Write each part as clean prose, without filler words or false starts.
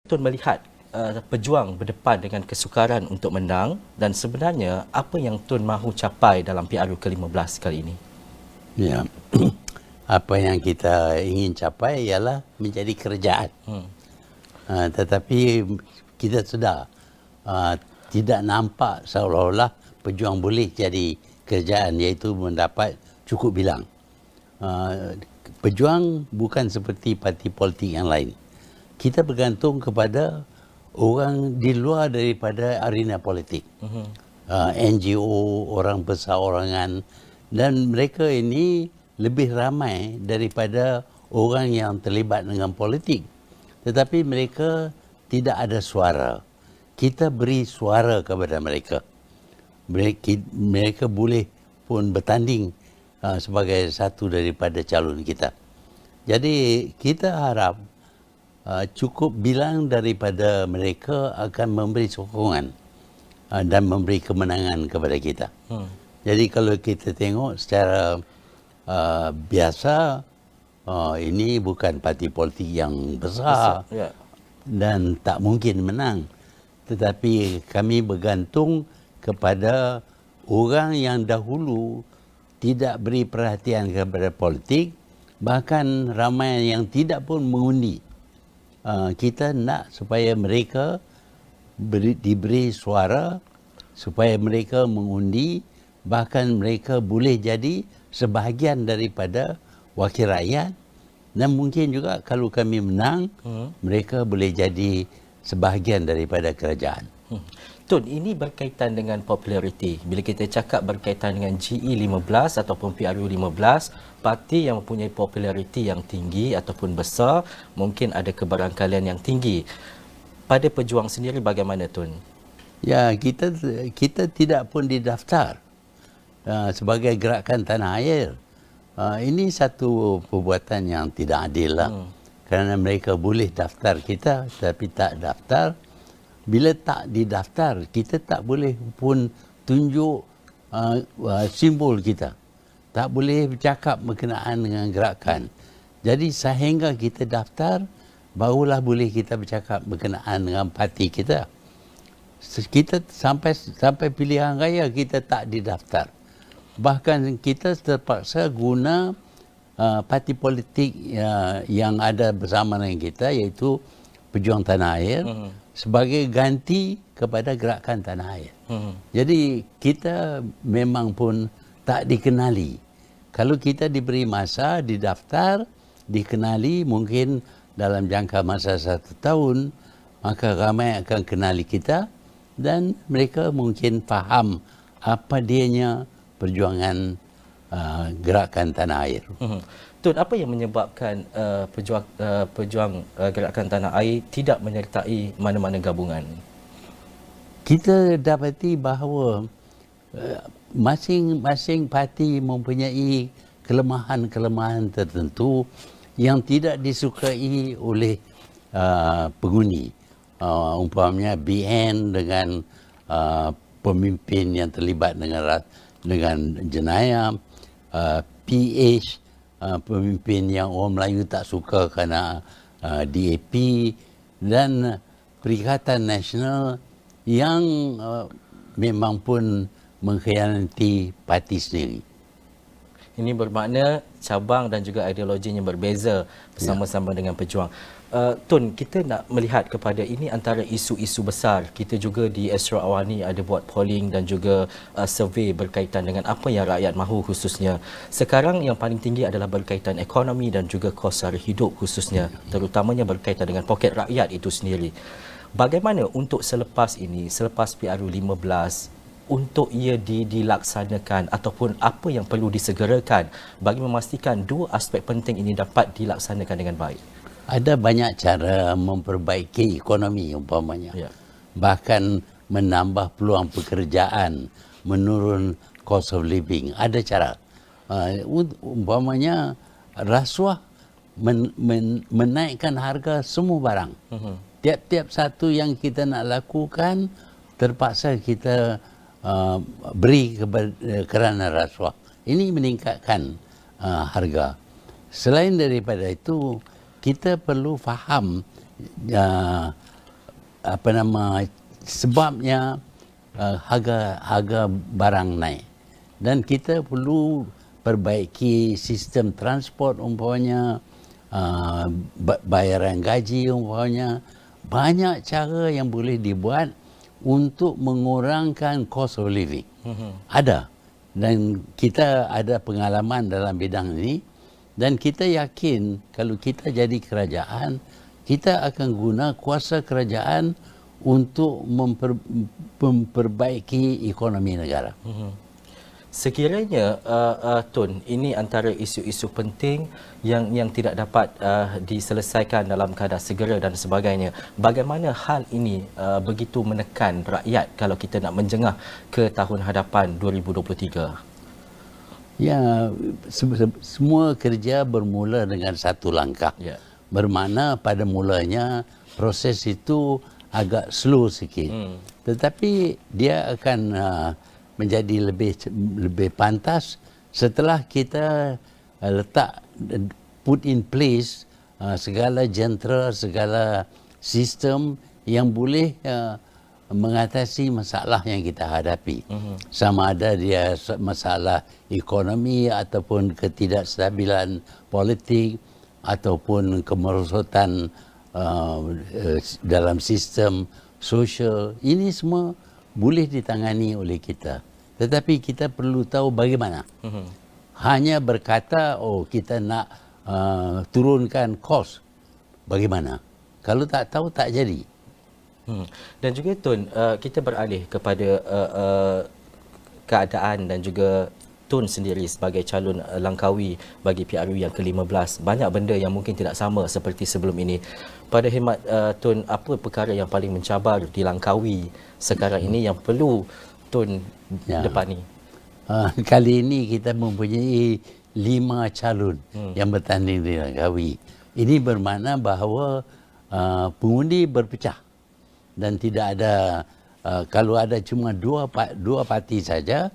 Tun melihat pejuang berdepan dengan kesukaran untuk menang dan sebenarnya apa yang Tun mahu capai dalam PRU ke-15 kali ini? Ya, apa yang kita ingin capai ialah menjadi kerajaan. Tetapi kita sudah tidak nampak seolah-olah pejuang boleh jadi kerajaan, iaitu mendapat cukup bilang. Pejuang bukan seperti parti politik yang lain. Kita bergantung kepada orang di luar daripada arena politik. NGO, orang perseorangan, dan mereka ini lebih ramai daripada orang yang terlibat dengan politik. Tetapi mereka tidak ada suara. Kita beri suara kepada mereka. Mereka boleh pun bertanding sebagai satu daripada calon kita. Jadi kita harap cukup bilang daripada mereka akan memberi sokongan dan memberi kemenangan kepada kita. Jadi kalau kita tengok secara biasa, ini bukan parti politik yang besar dan tak mungkin menang. Tetapi kami bergantung kepada orang yang dahulu tidak beri perhatian kepada politik, bahkan ramai yang tidak pun mengundi. Kita nak supaya mereka diberi suara, supaya mereka mengundi, bahkan mereka boleh jadi sebahagian daripada wakil rakyat, dan mungkin juga kalau kami menang, mereka boleh jadi sebahagian daripada kerajaan. Tun, ini berkaitan dengan populariti. Bila kita cakap berkaitan dengan GE15 ataupun PRU15, parti yang mempunyai populariti yang tinggi ataupun besar, mungkin ada kebarangkalian yang tinggi. Pada pejuang sendiri bagaimana, Tun? Ya, kita tidak pun didaftar sebagai gerakan tanah air. Ini satu perbuatan yang tidak adil lah. Kerana mereka boleh daftar kita, tapi tak daftar. Bila tak didaftar, kita tak boleh pun tunjuk simbol kita. Tak boleh bercakap berkenaan dengan gerakan. Jadi sehingga kita daftar, barulah boleh kita bercakap berkenaan dengan parti kita. Kita sampai pilihan raya kita tak didaftar. Bahkan kita terpaksa guna parti politik yang ada bersama dengan kita, iaitu Pejuang Tanah Air, sebagai ganti kepada gerakan tanah air. Jadi kita memang pun tak dikenali. Kalau kita diberi masa, didaftar, dikenali, mungkin dalam jangka masa 1 tahun, maka ramai akan kenali kita dan mereka mungkin faham apa dianya perjuangan gerakan tanah air. Tun, apa yang menyebabkan pejuang gerakan tanah air tidak menyertai mana-mana gabungan? Kita dapati bahawa masing-masing parti mempunyai kelemahan-kelemahan tertentu yang tidak disukai oleh pengundi. Umpamanya BN dengan pemimpin yang terlibat dengan jenayah, PH pemimpin yang orang Melayu tak suka kerana DAP, dan Perikatan Nasional yang memang pun mengkhianati parti sendiri. Ini bermakna cabang dan juga ideologinya berbeza bersama-sama dengan pejuang. Tun, kita nak melihat kepada ini antara isu-isu besar. Kita juga di Astro Awani ada buat polling dan juga survey berkaitan dengan apa yang rakyat mahu khususnya. Sekarang yang paling tinggi adalah berkaitan ekonomi dan juga kos sara hidup khususnya, terutamanya berkaitan dengan poket rakyat itu sendiri. Bagaimana untuk selepas ini, selepas PRU 15, untuk ia dilaksanakan ataupun apa yang perlu disegerakan bagi memastikan dua aspek penting ini dapat dilaksanakan dengan baik? Ada banyak cara memperbaiki ekonomi umpamanya. Bahkan menambah peluang pekerjaan, menurun cost of living. Ada cara. Umpamanya rasuah menaikkan harga semua barang. Tiap-tiap satu yang kita nak lakukan terpaksa kita beri kerana rasuah. Ini meningkatkan harga. Selain daripada itu, kita perlu faham sebabnya harga barang naik, dan kita perlu perbaiki sistem transport umpamanya, bayaran gaji umpamanya. Banyak cara yang boleh dibuat untuk mengurangkan cost of living. Ada, dan kita ada pengalaman dalam bidang ini, dan kita yakin kalau kita jadi kerajaan, kita akan guna kuasa kerajaan untuk memperbaiki ekonomi negara. Sekiranya Tun, ini antara isu-isu penting yang tidak dapat diselesaikan dalam keadaan segera dan sebagainya. Bagaimana hal ini begitu menekan rakyat kalau kita nak menjengah ke tahun hadapan 2023? Ya, semua kerja bermula dengan satu langkah. Ya. Bermakna pada mulanya proses itu agak slow sikit. Tetapi dia akan menjadi lebih pantas setelah kita put in place segala jentera, segala sistem yang boleh mengatasi masalah yang kita hadapi. Sama ada dia masalah ekonomi ataupun ketidakstabilan politik ataupun kemerosotan dalam sistem sosial. Ini semua boleh ditangani oleh kita. Tetapi kita perlu tahu bagaimana. Hanya berkata, kita nak turunkan kos. Bagaimana? Kalau tak tahu, tak jadi. Dan juga Tun, kita beralih kepada keadaan dan juga Tun sendiri sebagai calon Langkawi bagi PRU yang ke-15. Banyak benda yang mungkin tidak sama seperti sebelum ini. Pada khidmat Tun, apa perkara yang paling mencabar di Langkawi sekarang ini yang perlu Tun depani? Kali ini kita mempunyai 5 calon yang bertanding di Langkawi. Ini bermakna bahawa pengundi berpecah dan tidak ada, kalau ada cuma dua parti saja,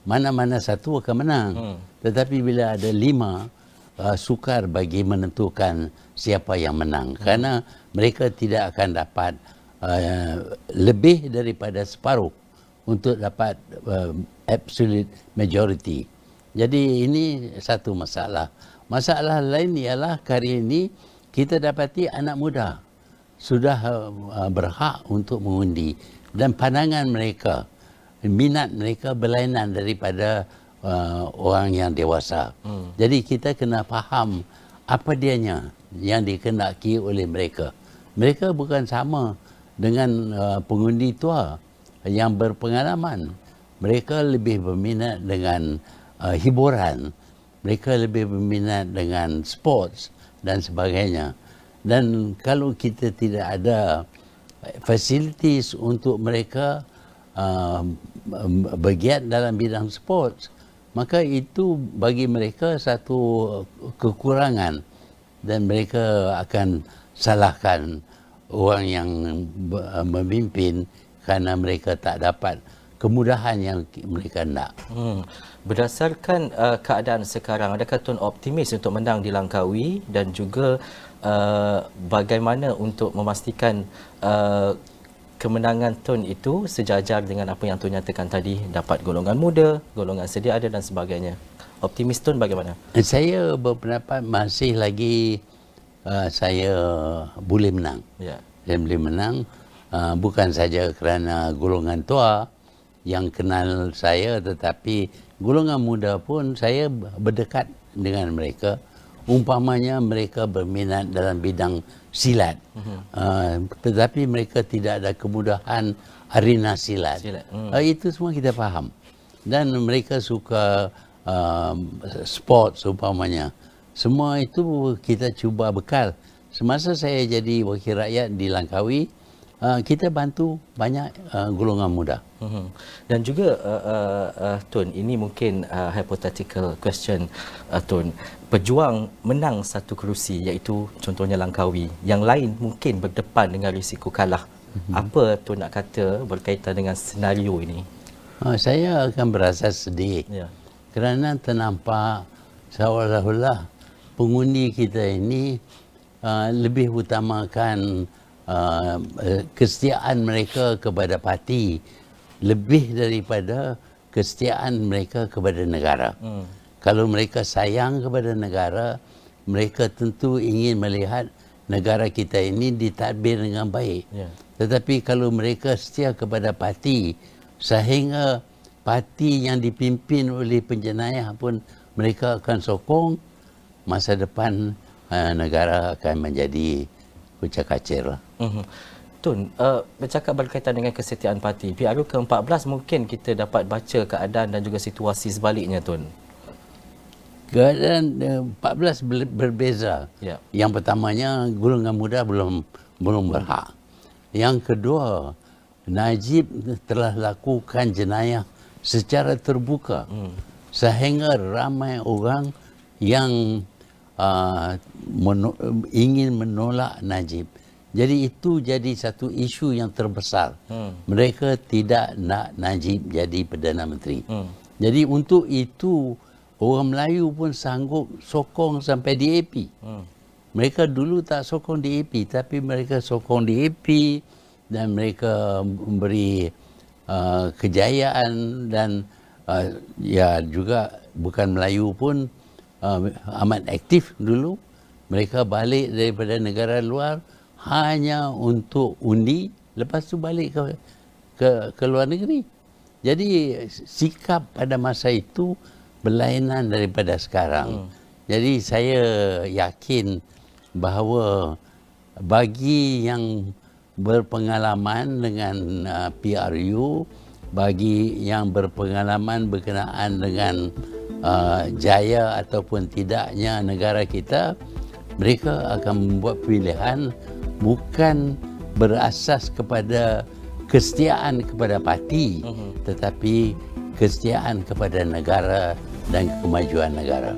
mana-mana satu akan menang. Tetapi bila ada 5, sukar bagi menentukan siapa yang menang. Kerana mereka tidak akan dapat lebih daripada separuh untuk dapat absolute majority. Jadi ini satu masalah. Masalah lain ialah hari ini kita dapati anak muda sudah berhak untuk mengundi, dan pandangan mereka, minat mereka berlainan daripada orang yang dewasa. Jadi kita kena faham apa dianya yang dikehendaki oleh mereka. Mereka bukan sama dengan pengundi tua yang berpengalaman. Mereka lebih berminat dengan hiburan. Mereka lebih berminat dengan sports dan sebagainya. Dan kalau kita tidak ada facilities untuk mereka bergiat dalam bidang sports, maka itu bagi mereka satu kekurangan, dan mereka akan salahkan orang yang memimpin kerana mereka tak dapat kemudahan yang mereka nak. Berdasarkan keadaan sekarang, adakah Tun optimis untuk menang di Langkawi, dan juga bagaimana untuk memastikan kemenangan Tun itu sejajar dengan apa yang Tun nyatakan tadi, dapat golongan muda, golongan sedia ada dan sebagainya? Optimis Tun bagaimana? Saya berpendapat masih lagi saya boleh menang. Ya. Saya boleh menang, bukan saja kerana golongan tua yang kenal saya, tetapi golongan muda pun saya berdekat dengan mereka. Umpamanya mereka berminat dalam bidang silat, tetapi mereka tidak ada kemudahan arena silat. Itu semua kita faham. Dan mereka suka sport umpamanya. Semua itu kita cuba bekal. Semasa saya jadi wakil rakyat di Langkawi, kita bantu banyak golongan muda. Dan juga Tun, ini mungkin hypothetical question, Tun. Pejuang menang satu kerusi, iaitu contohnya Langkawi. Yang lain mungkin berdepan dengan risiko kalah. Apa Tun nak kata berkaitan dengan senario ini? Saya akan berasa sedih. Ya. Kerana ternampak seolah-olah pengundi kita ini lebih utamakan kesetiaan mereka kepada parti lebih daripada kesetiaan mereka kepada negara. Kalau mereka sayang kepada negara, mereka tentu ingin melihat negara kita ini ditadbir dengan baik. Tetapi kalau mereka setia kepada parti, sehingga parti yang dipimpin oleh penjenayah pun mereka akan sokong, masa depan negara akan menjadi kucak-kacir. Tun, bercakap berkaitan dengan kesetiaan parti, PRU ke-14 mungkin kita dapat baca keadaan dan juga situasi sebaliknya, Tun. Keadaan 14 berbeza. Ya. Yang pertamanya golongan muda belum berhak. Yang kedua, Najib telah lakukan jenayah secara terbuka sehingga ramai orang yang ingin menolak Najib. Jadi itu jadi satu isu yang terbesar. Mereka tidak nak Najib jadi Perdana Menteri. Jadi untuk itu orang Melayu pun sanggup sokong sampai DAP. Mereka dulu tak sokong DAP, tapi mereka sokong DAP dan mereka memberi kejayaan dan ya juga bukan Melayu pun amat aktif dulu. Mereka balik daripada negara luar hanya untuk undi, lepas tu balik ke luar negeri. Jadi sikap pada masa itu berlainan daripada sekarang. Jadi saya yakin bahawa bagi yang berpengalaman dengan PRU, bagi yang berpengalaman berkenaan dengan jaya ataupun tidaknya negara kita, mereka akan membuat pilihan bukan berasas kepada kesetiaan kepada parti, tetapi kesetiaan kepada negara dan kemajuan negara.